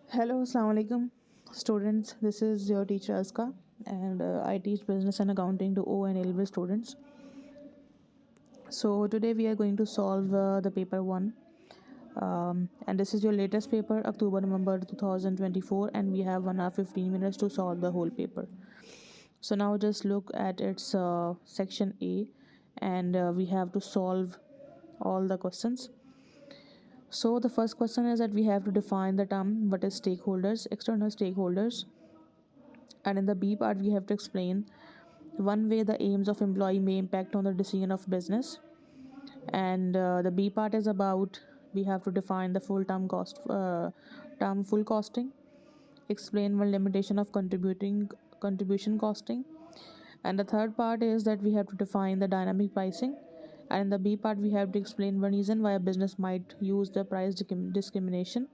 Hello, Assalamu alaikum, students. This is your teacher Azka, and I teach business and accounting to O and L students. So today we are going to solve the paper one, and this is your latest paper, October November 2024, and we have 1 hour 15 minutes to solve the whole paper. So now just look at its section A, and we have to solve all the questions. So the first question is that we have to define the term what is stakeholders, external stakeholders, and in the B part we have to explain one way the aims of employee may impact on the decision of business. And the B part is about we have to define the full term full costing, explain one limitation of contribution costing. And the third part is that we have to define the dynamic pricing. And in the B part we have to explain one reason why a business might use the price discrimination.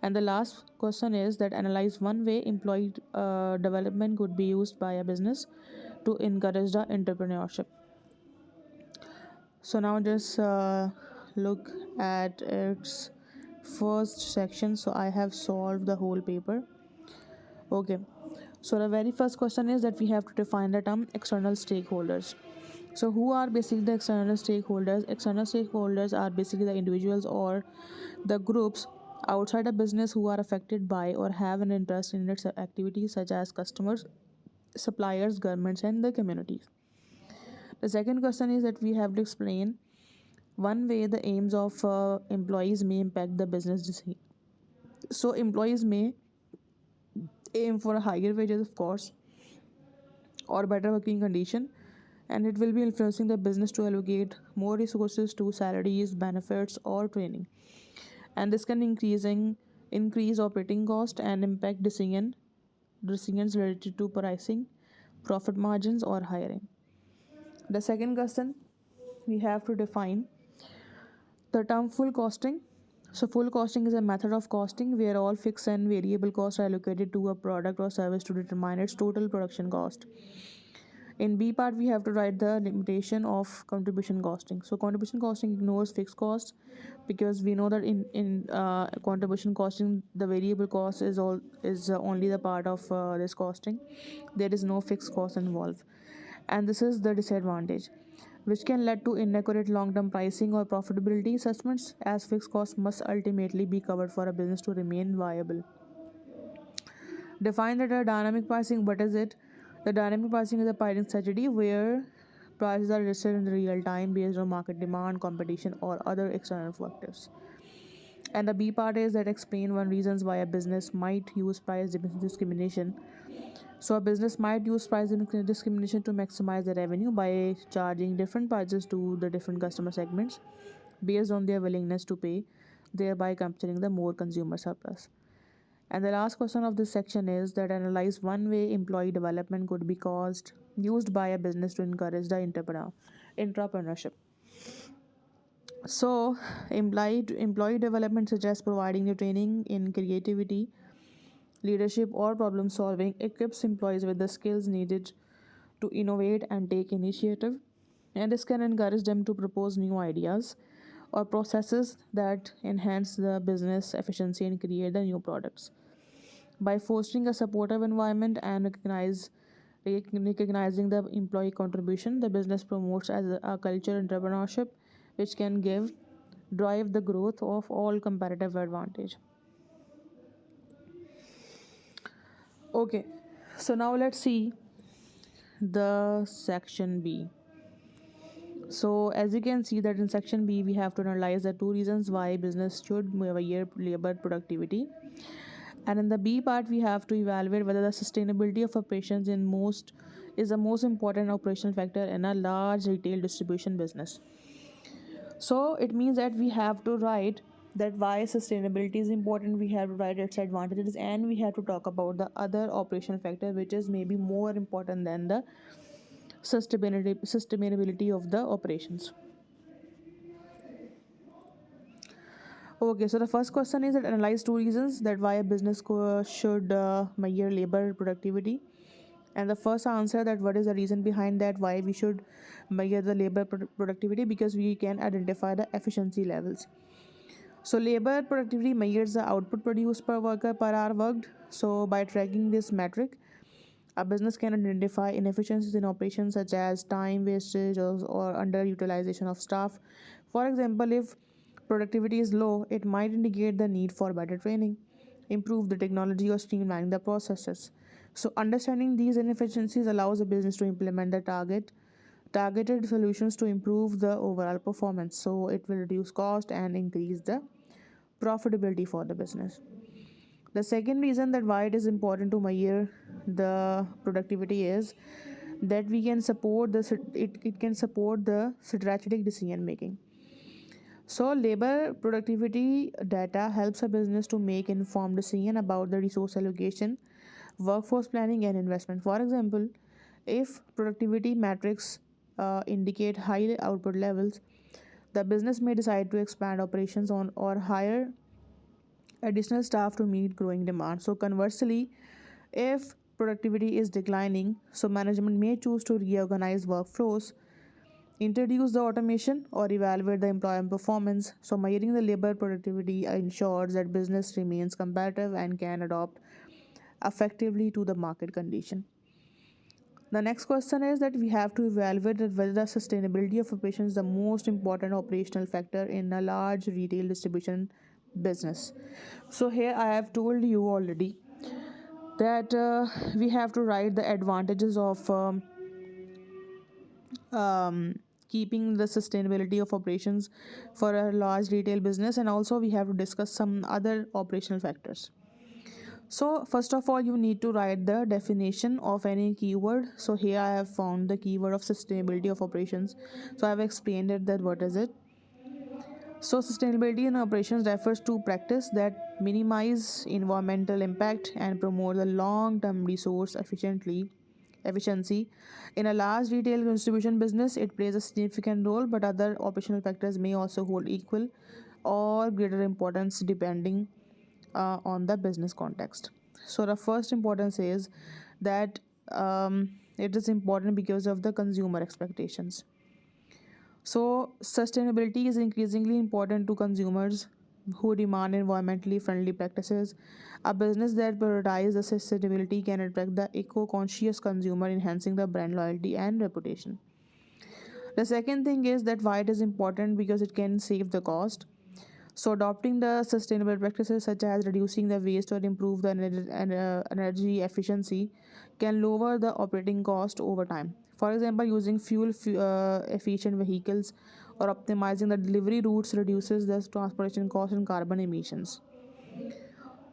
And the last question is that analyze one way employee development could be used by a business to encourage the entrepreneurship. So now just look at its first section. So I have solved the whole paper. Okay. So the very first question is that we have to define the term external stakeholders. So who are basically the external stakeholders? External stakeholders are basically the individuals or the groups outside a business who are affected by or have an interest in its activities, such as customers, suppliers, governments, and the communities. The second question is that we have to explain one way the aims of employees may impact the business decision. So employees may aim for higher wages, of course, or better working condition, and it will be influencing the business to allocate more resources to salaries, benefits, or training. And this can increase operating cost and impact decisions related to pricing, profit margins, or hiring. The second question, we have to define the term full costing. So full costing is a method of costing where all fixed and variable costs are allocated to a product or service to determine its total production cost. In B part, we have to write the limitation of contribution costing. So contribution costing ignores fixed costs because we know that in contribution costing the variable cost is only the part of this costing. There is no fixed cost involved, and this is the disadvantage, which can lead to inaccurate long-term pricing or profitability assessments, as fixed costs must ultimately be covered for a business to remain viable. Define the dynamic pricing. What is it? The dynamic pricing is a pricing strategy where prices are adjusted in real time based on market demand, competition, or other external factors. And the B part is that explain one reasons why a business might use price discrimination. So a business might use price discrimination to maximize the revenue by charging different prices to the different customer segments based on their willingness to pay, thereby capturing the more consumer surplus. And the last question of this section is that analyze one way employee development could be used by a business to encourage the entrepreneurship. So, employee development suggests providing the training in creativity, leadership, or problem solving, equips employees with the skills needed to innovate and take initiative. And this can encourage them to propose new ideas or processes that enhance the business efficiency and create the new products. By fostering a supportive environment and recognizing the employee contribution, the business promotes as a culture entrepreneurship, which can drive the growth of all competitive advantage. Okay, so now let's see the section B. So as you can see that in section B we have to analyze the two reasons why business should measure labor productivity. And in the B part, we have to evaluate whether the sustainability of operations is the most important operational factor in a large retail distribution business. So it means that we have to write that why sustainability is important. We have to write its advantages, and we have to talk about the other operational factor, which is maybe more important than the sustainability of the operations. Okay, so the first question is that analyze two reasons that why a business should measure labor productivity. And the first answer that what is the reason behind that why we should measure the labor productivity, because we can identify the efficiency levels. So labor productivity measures the output produced per worker per hour worked. So by tracking this metric, a business can identify inefficiencies in operations such as time wastage or underutilization of staff. For example, if productivity is low, it might indicate the need for better training, improve the technology, or streamline the processes. So understanding these inefficiencies allows a business to implement the targeted solutions to improve the overall performance. So it will reduce cost and increase the profitability for the business. The second reason that why it is important to measure the productivity is that we can support it can support the strategic decision making. So labor productivity data helps a business to make informed decision about the resource allocation, workforce planning, and investment. For example, if productivity metrics indicate high output levels, the business may decide to expand operations on or hire additional staff to meet growing demand. So conversely, if productivity is declining, so management may choose to reorganize workflows, introduce the automation, or evaluate the employee performance. So measuring the labor productivity ensures that business remains competitive and can adapt effectively to the market condition. The next question is that we have to evaluate that whether the sustainability of operations is the most important operational factor in a large retail distribution business. So here I have told you already that we have to write the advantages of um, keeping the sustainability of operations for a large retail business, and also we have to discuss some other operational factors. So first of all, you need to write the definition of any keyword. So here I have found the keyword of sustainability of operations. So I have explained it that what is it. So sustainability in operations refers to practice that minimize environmental impact and promote the long-term resource efficiency. In a large retail distribution business, it plays a significant role, but other operational factors may also hold equal or greater importance depending on the business context. So the first importance is that it is important because of the consumer expectations. So sustainability is increasingly important to consumers who demand environmentally friendly practices. A business that prioritizes the sustainability can attract the eco-conscious consumer, enhancing the brand loyalty and reputation. The second thing is that why it is important because it can save the cost. So, adopting the sustainable practices such as reducing the waste or improve the energy efficiency can lower the operating cost over time. For example, using efficient vehicles or optimizing the delivery routes reduces the transportation cost and carbon emissions.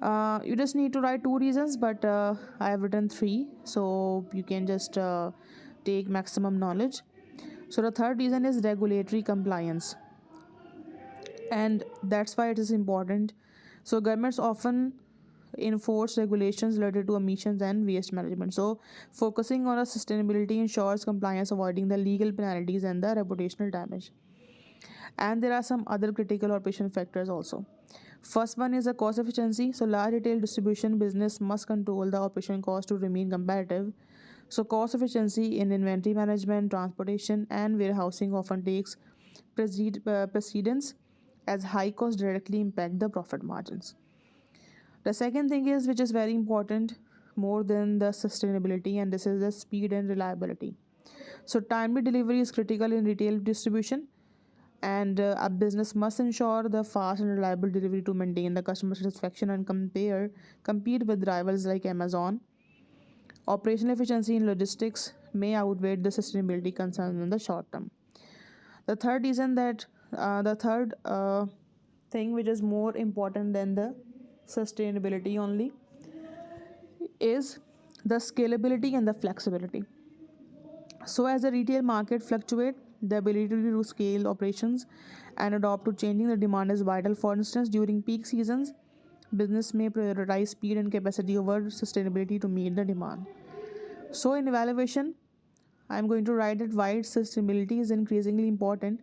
You just need to write two reasons, but I have written three, so you can just take maximum knowledge. So, the third reason is regulatory compliance, and that's why it is important. So governments often enforce regulations related to emissions and waste management. So focusing on a sustainability ensures compliance, avoiding the legal penalties and the reputational damage. And there are some other critical operation factors also. First one is the cost efficiency. So large retail distribution business must control the operation cost to remain competitive. So cost efficiency in inventory management, transportation, and warehousing often takes precedence, as high costs directly impact the profit margins. The second thing is, which is very important more than the sustainability, and this is the speed and reliability. So timely delivery is critical in retail distribution, and a business must ensure the fast and reliable delivery to maintain the customer satisfaction and compete with rivals like Amazon. Operational efficiency in logistics may outweigh the sustainability concerns in the short term. The third reason that the third thing which is more important than the sustainability only is the scalability and the flexibility. So as the retail market fluctuate, the ability to scale operations and adapt to changing the demand is vital. For instance, during peak seasons, business may prioritize speed and capacity over sustainability to meet the demand. So in evaluation, I'm going to write that why sustainability is increasingly important,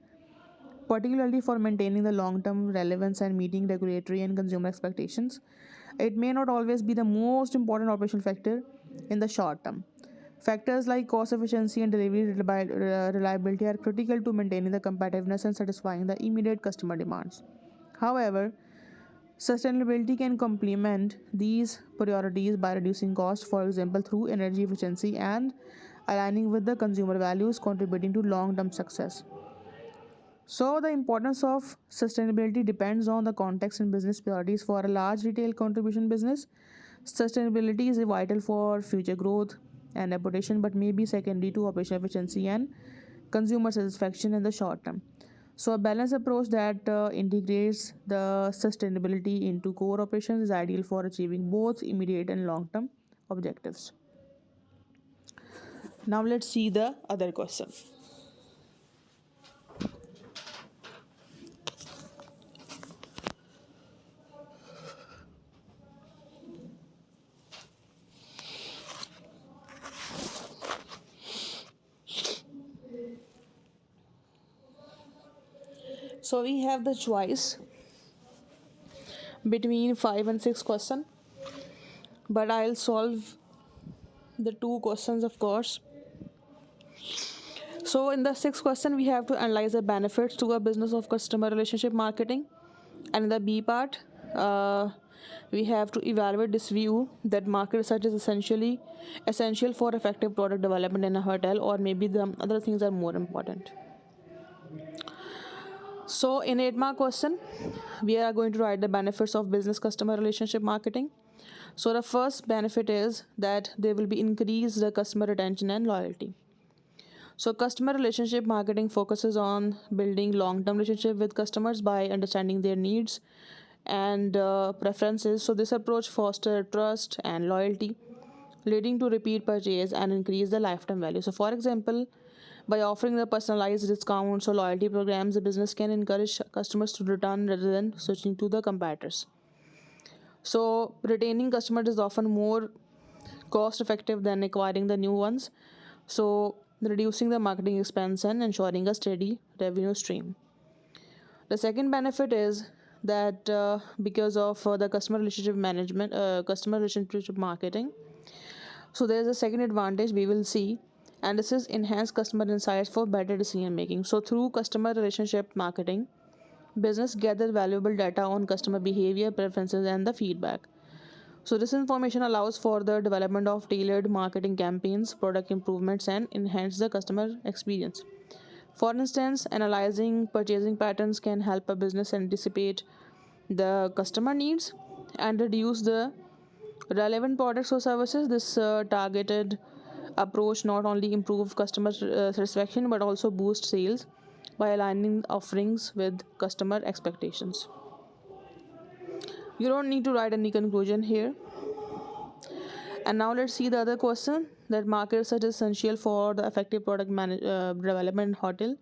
particularly for maintaining the long term relevance and meeting regulatory and consumer expectations. It may not always be the most important operational factor in the short term. Factors like cost efficiency and delivery reliability are critical to maintaining the competitiveness and satisfying the immediate customer demands. However, sustainability can complement these priorities by reducing costs, for example, through energy efficiency and aligning with the consumer values, contributing to long term success. So, the importance of sustainability depends on the context and business priorities. For a large retail contribution business, sustainability is vital for future growth and reputation, but may be secondary to operational efficiency and consumer satisfaction in the short term. So, a balanced approach that integrates the sustainability into core operations is ideal for achieving both immediate and long term objectives. Now, let's see the other question. So, we have the choice between 5 and 6 questions, but I'll solve the two questions, of course. So, in the sixth question, we have to analyze the benefits to a business of customer relationship marketing. And in the B part, we have to evaluate this view that market research is essentially essential for effective product development in a hotel, or maybe the other things are more important. So, in 8 mark question, we are going to write the benefits of business customer relationship marketing. So, the first benefit is that there will be increased customer retention and loyalty. So, customer relationship marketing focuses on building long term relationship with customers by understanding their needs and preferences. So, this approach fosters trust and loyalty, leading to repeat purchase and increase the lifetime value. So, for example, by offering the personalized discounts or loyalty programs, the business can encourage customers to return rather than switching to the competitors. So, retaining customers is often more cost effective than acquiring the new ones. So, reducing the marketing expense and ensuring a steady revenue stream. The second benefit is that because of the customer relationship marketing, so there is a second advantage we will see, and this is enhanced customer insights for better decision making. So, through customer relationship marketing, business gathers valuable data on customer behavior, preferences, and the feedback. So, this information allows for the development of tailored marketing campaigns, product improvements, and enhance the customer experience. For instance, analyzing purchasing patterns can help a business anticipate the customer needs and reduce the relevant products or services. This targeted approach not only improve customer satisfaction but also boost sales by aligning offerings with customer expectations. You don't need to write any conclusion here. And now let's see the other question, that market research is essential for the effective development in hotel.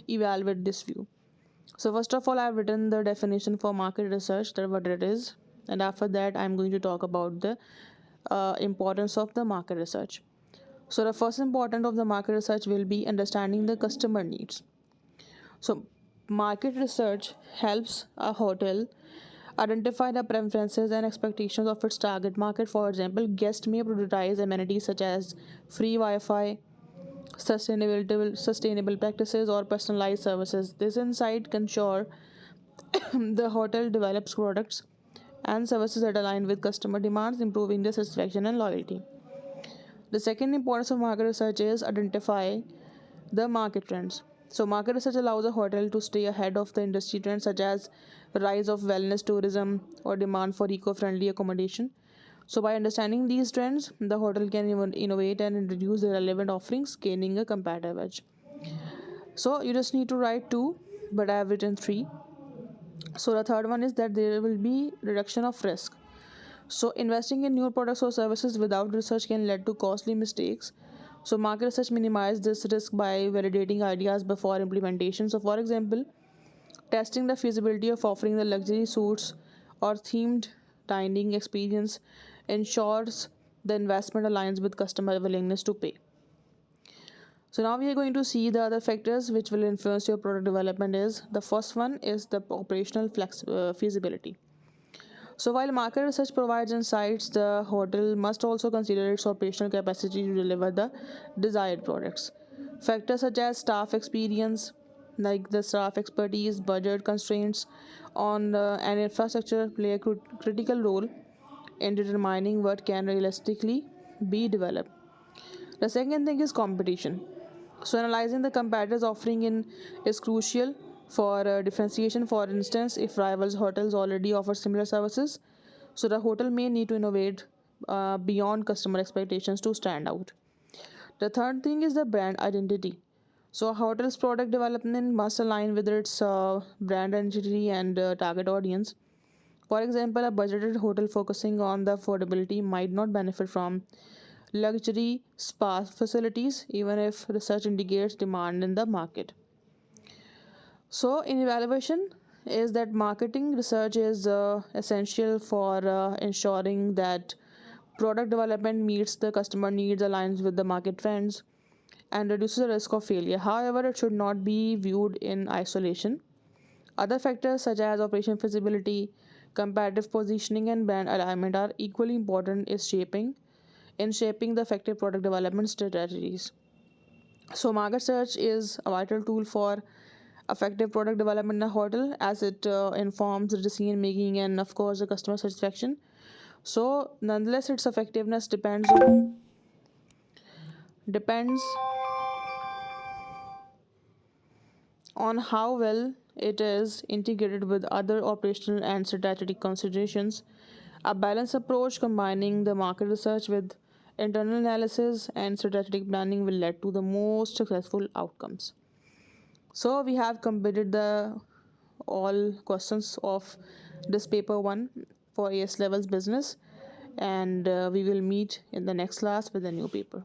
Evaluate this view. So first of all, I've written the definition for market research, that what it is, and after that, I'm going to talk about the importance of the market research. So the first important of the market research will be understanding the customer needs. So market research helps a hotel identify the preferences and expectations of its target market. For example, guests may prioritize amenities such as free Wi-Fi, sustainable practices, or personalized services. This insight can ensure the hotel develops products and services that align with customer demands, improving their satisfaction and loyalty. The second importance of market research is identify the market trends. So, market research allows a hotel to stay ahead of the industry trends such as rise of wellness tourism or demand for eco-friendly accommodation. So, by understanding these trends, the hotel can even innovate and introduce the relevant offerings, gaining a competitive edge. So, you just need to write two, but I have written three. So, the third one is that there will be reduction of risk. So, investing in new products or services without research can lead to costly mistakes. So, market research minimizes this risk by validating ideas before implementation. So, for example, testing the feasibility of offering the luxury suites or themed dining experience ensures the investment aligns with customer willingness to pay. So now we are going to see the other factors which will influence your product development. Is the first one is the operational feasibility. So while market research provides insights, the hotel must also consider its operational capacity to deliver the desired products. Factors such as staff experience, like the staff expertise, budget constraints on and infrastructure play a critical role in determining what can realistically be developed. The second thing is competition. So analyzing the competitors offering in is crucial for differentiation. For instance, if rivals hotels already offer similar services, so the hotel may need to innovate beyond customer expectations to stand out. The third thing is the brand identity. So a hotel's product development must align with its brand identity and target audience. For example, a budgeted hotel focusing on the affordability might not benefit from luxury spa facilities, even if research indicates demand in the market. So, in evaluation, is that marketing research is essential for ensuring that product development meets the customer needs, aligns with the market trends, and reduces the risk of failure. However, it should not be viewed in isolation. Other factors such as operation feasibility, competitive positioning, and brand alignment are equally important in shaping the effective product development strategies. So, market search is a vital tool for effective product development in a hotel as it informs the decision making and, of course, the customer satisfaction. So, nonetheless, its effectiveness depends on how well it is integrated with other operational and strategic considerations. A balanced approach combining the market research with internal analysis and strategic planning will lead to the most successful outcomes. So we have completed the all questions of this paper 1 for AS levels business, and we will meet in the next class with a new paper.